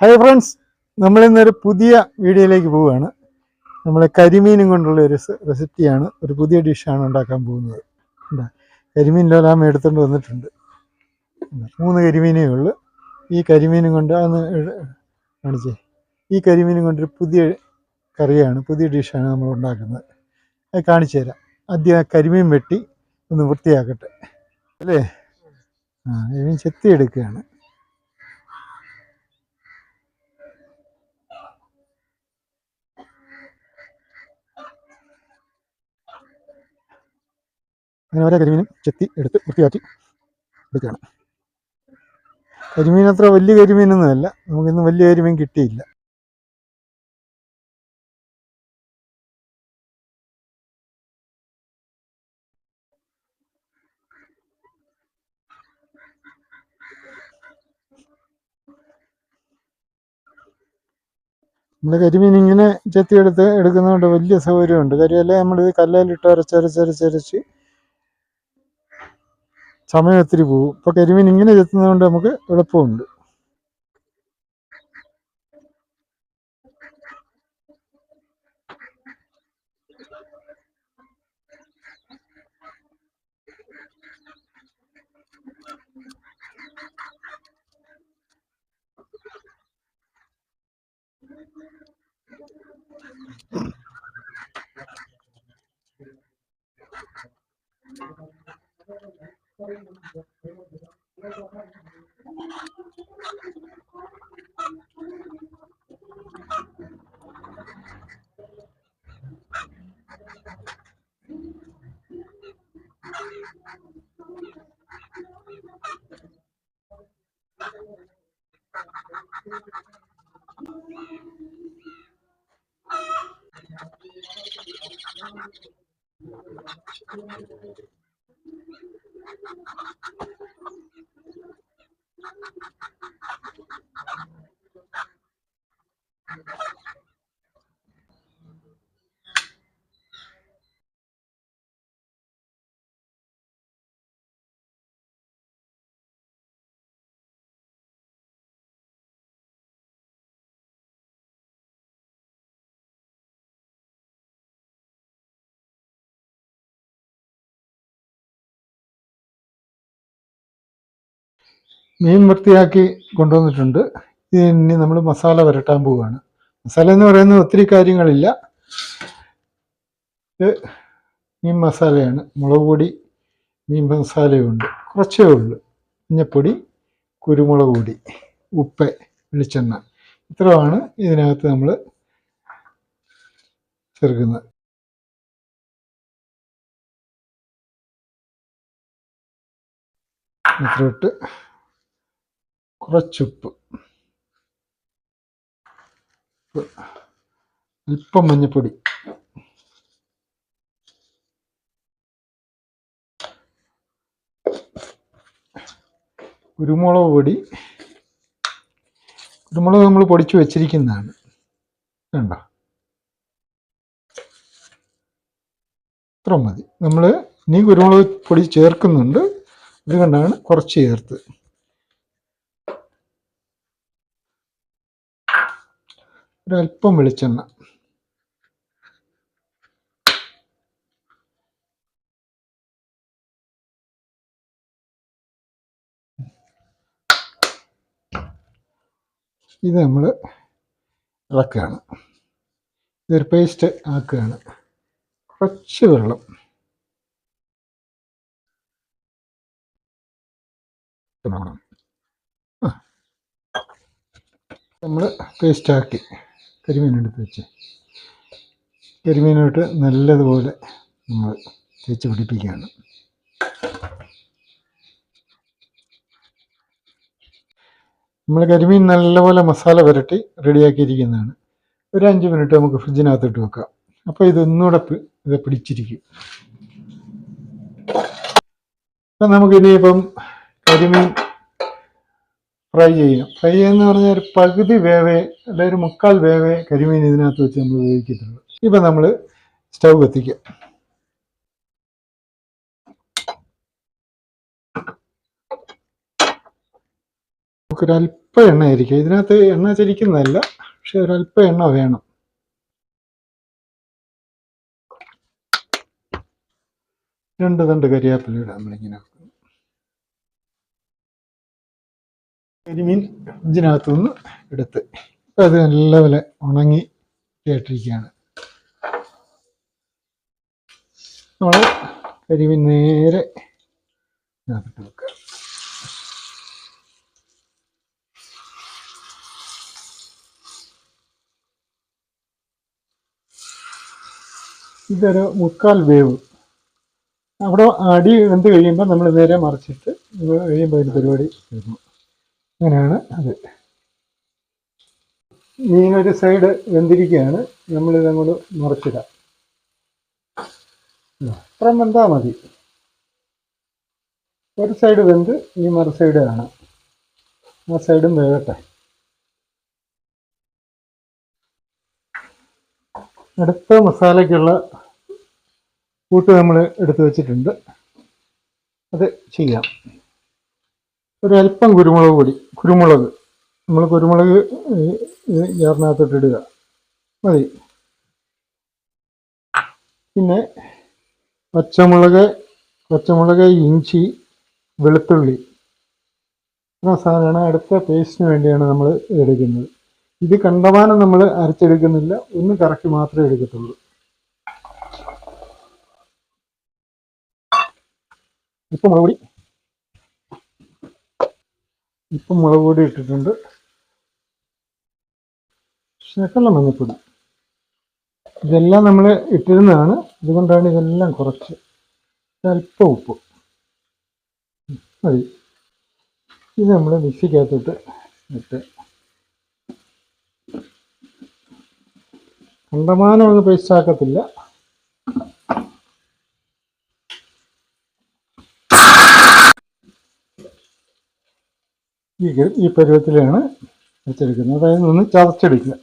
Hi friends, നമ്മളിന്നൊരു പുതിയ വീഡിയോയിലേക്ക് പോവുകയാണ്. നമ്മൾ കരിമീനും കൊണ്ടുള്ള ഒരു റെസിപ്പിയാണ്, ഒരു പുതിയ ഡിഷാണ് ഉണ്ടാക്കാൻ പോകുന്നത്. കരിമീനിലെല്ലാം എടുത്തുകൊണ്ട് വന്നിട്ടുണ്ട്. 3 കരിമീനേ ഉള്ളൂ. ഈ കരിമീനും കൊണ്ട് കാണിച്ചേ, ഈ കരിമീനും കൊണ്ടൊരു പുതിയ കറിയാണ്, പുതിയ ഡിഷാണ് നമ്മൾ ഉണ്ടാക്കുന്നത്. അത് കാണിച്ചു തരാം. ആദ്യം ആ കരിമീൻ വെട്ടി ഒന്ന് വൃത്തിയാക്കട്ടെ അല്ലേ. കരിമീൻ ചെത്തി എടുക്കുകയാണ്. അങ്ങനെ ഓരോ കരിമീനും ചെത്തി എടുത്ത് വൃത്തിയാക്കി എടുക്കുകയാണ്. കരിമീൻ അത്ര വലിയ കരിമീനൊന്നുമല്ല, നമുക്കിന്ന് വലിയ കരിമീൻ കിട്ടിയില്ല. നമ്മൾ കരിമീൻ ഇങ്ങനെ ചെത്തിയെടുത്ത് എടുക്കുന്നതുകൊണ്ട് വലിയ സൗകര്യമുണ്ട്. കരിയല്ലേ നമ്മളിത് കല്ലിലിട്ട് അരച്ചരച്ചരച്ചരച്ച് സമയം ഒത്തിരി പോകും. ഇപ്പോൾ കരിമീൻ ഇങ്ങനെ ചെത്തുന്നതുകൊണ്ട് നമുക്ക് എളുപ്പമുണ്ട്. മീൻ വൃത്തിയാക്കി കൊണ്ടുവന്നിട്ടുണ്ട്. ഇനി നമ്മൾ മസാല പുരട്ടാൻ പോവുകയാണ്. മസാല എന്ന് പറയുന്നത് ഒത്തിരി കാര്യങ്ങളില്ല. ഇത് മീൻ മസാലയാണ്. മുളക് പൊടി, മീൻ മസാലയുണ്ട്, കുറച്ചേ ഉള്ളൂ. മഞ്ഞപ്പൊടി, കുരുമുളക് പൊടി, ഉപ്പ്, വെളിച്ചെണ്ണ, ഇത്രയാണ് ഇതിനകത്ത് നമ്മൾ ചേർക്കുന്നത്. ഇത്രയിട്ട് കുറച്ചുപ്പ്, അല്പം മഞ്ഞപ്പൊടി, കുരുമുളക് പൊടി. കുരുമുളക് നമ്മൾ പൊടിച്ചു വെച്ചിരിക്കുന്നതാണ്, വേണ്ട, ഇത്ര മതി. നമ്മൾ ഇനി കുരുമുളക് പൊടി ചേർക്കുന്നുണ്ട്, അതുകൊണ്ടാണ് കുറച്ച് ചേർത്ത്. ഒരല്പം വെളിച്ചെണ്ണ, ഇത് നമ്മൾ ഇളക്കുകയാണ്. ഇതൊരു പേസ്റ്റ് ആക്കുകയാണ്. കുറച്ച് വെള്ളം, നമ്മൾ പേസ്റ്റാക്കി കരിമീൻ എടുത്ത് വെച്ച് കരിമീനോട്ട് നല്ലതുപോലെ നമ്മൾ തേച്ച് പിടിപ്പിക്കുകയാണ്. നമ്മൾ കരിമീൻ നല്ലപോലെ മസാല പുരട്ടി റെഡിയാക്കിയിരിക്കുന്നതാണ്. ഒരു 5 മിനിറ്റ് നമുക്ക് ഫ്രിഡ്ജിനകത്തിട്ട് വെക്കാം. അപ്പോൾ ഇതൊന്നുകൂടെ ഇത് പിടിച്ചിരിക്കും. അപ്പം നമുക്കിനിയിപ്പം കരിമീൻ ഫ്രൈ ചെയ്യണം. ഫ്രൈ ചെയ്യുന്ന പറഞ്ഞാൽ ഒരു പകുതി വേവേ അല്ലെങ്കിൽ ഒരു 1/4 വേവേ കരിമീൻ ഇതിനകത്ത് വെച്ച് നമ്മൾ ഉപയോഗിക്കത്തുള്ളൂ. ഇപ്പം നമ്മൾ സ്റ്റൗ കത്തിക്കുക. നമുക്കൊരല്പം എണ്ണ ആയിരിക്കും ഇതിനകത്ത്. എണ്ണ ചരിക്കുന്നതല്ല, പക്ഷെ ഒരല്പം എണ്ണ വേണം. രണ്ട് തണ്ട് കരിയാപ്പില ഇടാം നമ്മളിങ്ങനെ. കരിമീൻ ഫ്രിഡ്ജിനകത്തു നിന്ന് എടുത്ത് ഇപ്പം അത് നല്ലപോലെ ഉണങ്ങി കേട്ടിരിക്കുകയാണ്. നമ്മൾ കരിമീൻ നേരെ ഇതിനകത്തിട്ട് വെക്കുക. ഇതൊരു 3/4 വേവ്. അവിടെ അടി വെന്ത് കഴിയുമ്പോൾ നമ്മൾ നേരെ മറിച്ചിട്ട് കഴിയുമ്പോൾ അതിൻ്റെ പരിപാടി വരുന്നു. അങ്ങനെയാണ് അത്. മീനൊരു സൈഡ് വെന്തിരിക്കുകയാണ്, നമ്മളിതങ്ങോട്ട് മറിച്ചിടാം. അത്രയും വെന്താൽ മതി. ഒരു സൈഡ് വെന്ത് ഈ മറു സൈഡ് ആണ്, ആ സൈഡും വേകട്ടെ. അടുത്ത മസാലയ്ക്കുള്ള കൂട്ട് നമ്മൾ എടുത്ത് വെച്ചിട്ടുണ്ട്, അത് ചെയ്യാം. ഒരല്പം കുരുമുളക് പൊടി. നമ്മൾ കുരുമുളക് ജാറിനകത്തോട്ട് ഇടുക മതി. പിന്നെ പച്ചമുളക്, ഇഞ്ചി, വെളുത്തുള്ളി സാധനമാണ്. അടുത്ത പേസ്റ്റിന് വേണ്ടിയാണ് നമ്മൾ എടുക്കുന്നത്. ഇത് കണ്ടമാനം നമ്മൾ അരച്ചെടുക്കുന്നില്ല, ഒന്ന് കറക്കി മാത്രമേ എടുക്കത്തുള്ളൂ. ഇപ്പം മുളക് പൊടി ഇട്ടിട്ടുണ്ട്. ശകലം മഞ്ഞപ്പൊടി. ഇതെല്ലാം നമ്മൾ ഇട്ടിരുന്നതാണ്, അതുകൊണ്ടാണ് ഇതെല്ലാം കുറച്ച്. അല്പം ഉപ്പ് മതി. ഇത് നമ്മൾ മിക്സിക്കകത്തോട്ട് ഇട്ട് കണ്ടമാനം അങ്ങ് പേസ്റ്റ് ആക്കത്തില്ല. ഈ പരുവത്തിലാണ് വെച്ചെടുക്കുന്നത്. അതായത് ഒന്ന് ചതച്ചെടുക്കുക.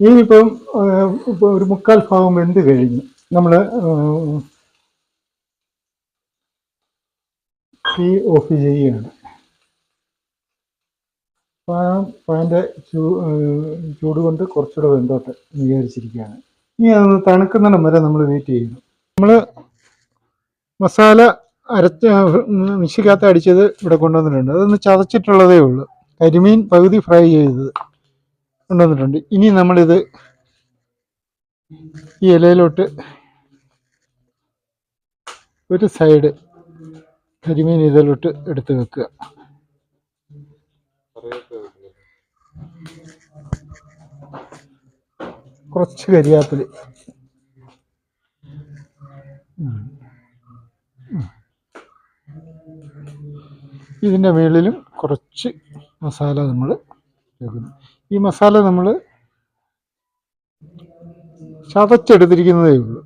ഇനിയിപ്പം ഒരു 3/4 ഭാഗം വെന്ത് കഴിഞ്ഞ് നമ്മൾ തീ ഓഫ് ചെയ്യുകയാണ്. പാൻ്റെ ചൂട് കൊണ്ട് കുറച്ചുകൂടെ വെന്തോട്ട് വിചാരിച്ചിരിക്കുകയാണ്. ഇനി അതൊന്ന് തണുക്കുന്നിടം വരെ നമ്മൾ വെയിറ്റ് ചെയ്യുന്നു. നമ്മൾ മസാല മിക്സിക്കകത്ത് അടിച്ചത് ഇവിടെ കൊണ്ടുവന്നിട്ടുണ്ട്. അതൊന്ന് ചതച്ചിട്ടുള്ളതേ ഉള്ളൂ. കരിമീൻ പകുതി ഫ്രൈ ചെയ്തത് കൊണ്ടുവന്നിട്ടുണ്ട്. ഇനി നമ്മളിത് ഈ ഇലയിലോട്ട് ഒരു സൈഡ് കരിമീൻ ഇതിലോട്ട് എടുത്ത് വെക്കുക. കുറച്ച് കരിയാപ്പില. ഇതിൻ്റെ മുകളിലും കുറച്ച് മസാല നമ്മൾ ചേർക്കുന്നു. ഈ മസാല നമ്മൾ ചതച്ചെടുത്തിരിക്കുന്നതേ ഉള്ളൂ.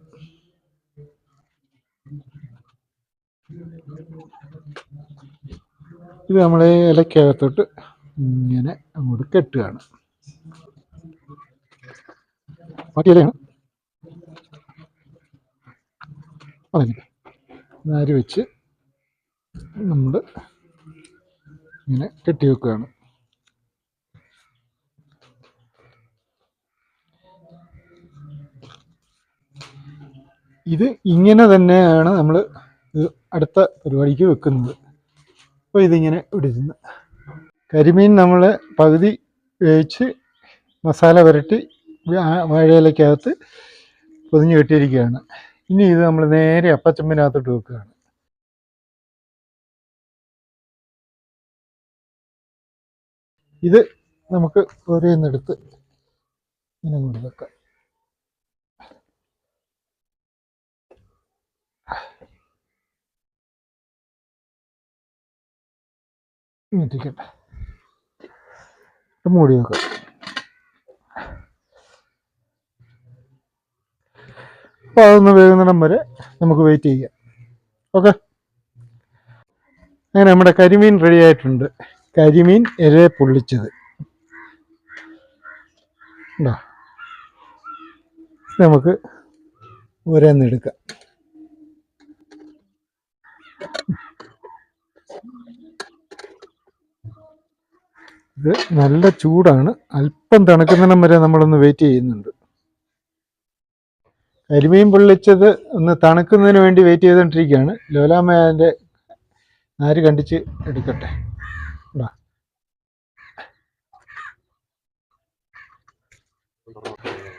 ഇത് നമ്മൾ ഇലക്കകത്തോട്ട് ഇങ്ങനെ അങ്ങോട്ട് കെട്ടുകയാണ്. പാട്ടിയിലയാണ് അതല്ലേ നാര് വെച്ച് നമ്മൾ ഇങ്ങനെ കെട്ടി വെക്കുകയാണ്. ഇത് ഇങ്ങനെ തന്നെയാണ് നമ്മൾ അടുത്ത പരിപാടിക്ക് വെക്കുന്നത്. അപ്പോൾ ഇതിങ്ങനെ ഇടുന്നു. കരിമീൻ നമ്മൾ പകുതി വേവിച്ച് മസാല പുരട്ടി വാഴയിലക്കകത്ത് പൊതിഞ്ഞ് കെട്ടിയിരിക്കുകയാണ്. ഇനി ഇത് നമ്മൾ നേരെ അപ്പച്ചമ്പിനകത്തോട്ട് വെക്കുകയാണ്. ഇത് നമുക്ക് ഓരോന്നെടുത്ത് ഇങ്ങനെ കൊണ്ട് വെക്കാം. ഇട്ടിക്കട്ടെ, മൂടി വെക്കാം. അപ്പോൾ അതൊന്ന് വേകുന്നിടം വരെ നമുക്ക് വെയിറ്റ് ചെയ്യാം. ഓക്കെ, അങ്ങനെ നമ്മുടെ കരിമീൻ റെഡി ആയിട്ടുണ്ട്. കരിമീൻ ഇല പൊള്ളിച്ചത് ഉണ്ടോ, നമുക്ക് ഓരോന്നെടുക്കാം. ഇത് നല്ല ചൂടാണ്. അല്പം തണുക്കുന്നിടം വരെ നമ്മളൊന്ന് വെയിറ്റ് ചെയ്യുന്നുണ്ട്. കരിമീൻ പൊള്ളിച്ചത് ഒന്ന് തണുക്കുന്നതിന് വേണ്ടി വെയിറ്റ് ചെയ്തുകൊണ്ടിരിക്കുകയാണ്. ലോലാമ്മ അതിൻ്റെ നാര് കണ്ടിച്ച് എടുക്കട്ടെ.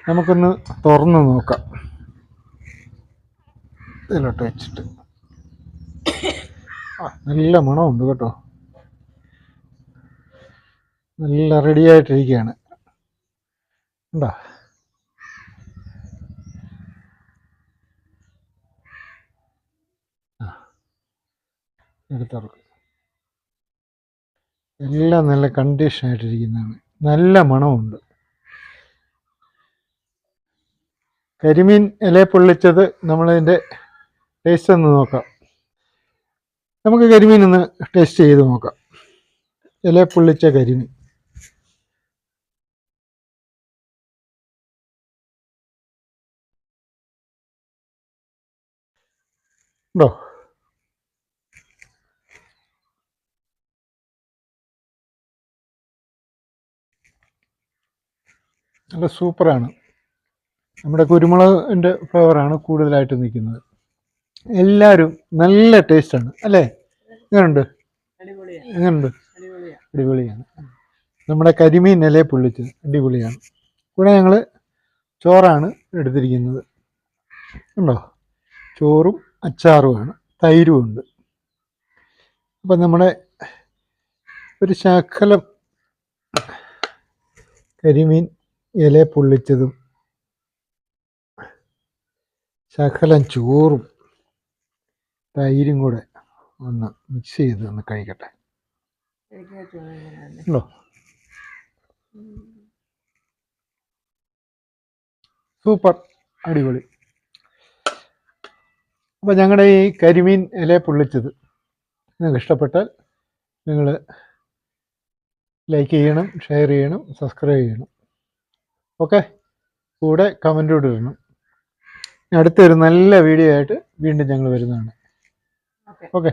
നമുക്കൊന്ന് തുറന്ന് നോക്കാം. ഇതിലോട്ട് വെച്ചിട്ട് നല്ല മണമുണ്ട് കേട്ടോ. നല്ല റെഡി ആയിട്ടിരിക്കുകയാണ്. ഉണ്ടോ? എടുത്തിറക്കും. എല്ലാം നല്ല കണ്ടീഷൻ ആയിട്ടിരിക്കുന്നതാണ്. നല്ല മണമുണ്ട്. കരിമീൻ ഇല പൊള്ളിച്ചത് നമ്മളതിൻ്റെ ടേസ്റ്റ് ഒന്ന് നോക്കാം. നമുക്ക് കരിമീൻ ഒന്ന് ടേസ്റ്റ് ചെയ്ത് നോക്കാം. ഇല പൊള്ളിച്ച കരിമീൻ ഉണ്ടോ? നല്ല സൂപ്പറാണ്. നമ്മുടെ കുരുമുളകിൻ്റെ ഫ്ലേവറാണ് കൂടുതലായിട്ട് നിൽക്കുന്നത്. എല്ലാവരും നല്ല ടേസ്റ്റാണ് അല്ലേ? എങ്ങനെയുണ്ട്? എങ്ങനെയുണ്ട്? അടിപൊളിയാണ്. നമ്മുടെ കരിമീൻ ഇല പൊള്ളിച്ചത് അടിപൊളിയാണ്. ഇവിടെ ഞങ്ങൾ ചോറാണ് എടുത്തിരിക്കുന്നത്. ഉണ്ടോ? ചോറും അച്ചാറുമാണ്, തൈരുമുണ്ട്. അപ്പം നമ്മുടെ ഒരു ശകലം കരിമീൻ ഇല പൊള്ളിച്ചതും ശകലം ചോറും തൈരും കൂടെ ഒന്ന് മിക്സ് ചെയ്ത് ഒന്ന് കഴിക്കട്ടെ. ഉണ്ടോ? സൂപ്പർ, അടിപൊളി. അപ്പം ഞങ്ങളുടെ ഈ കരിമീൻ ഇല പൊള്ളിച്ചത് നിങ്ങൾക്ക് ഇഷ്ടപ്പെട്ടാൽ നിങ്ങൾ ലൈക്ക് ചെയ്യണം, ഷെയർ ചെയ്യണം, സബ്സ്ക്രൈബ് ചെയ്യണം. ഓക്കെ, കൂടെ കമൻ്റ് കൂടെ ഇടണം. അടുത്തൊരു നല്ല വീഡിയോ ആയിട്ട് വീണ്ടും ഞങ്ങൾ വരുന്നതാണ്. ഓക്കെ.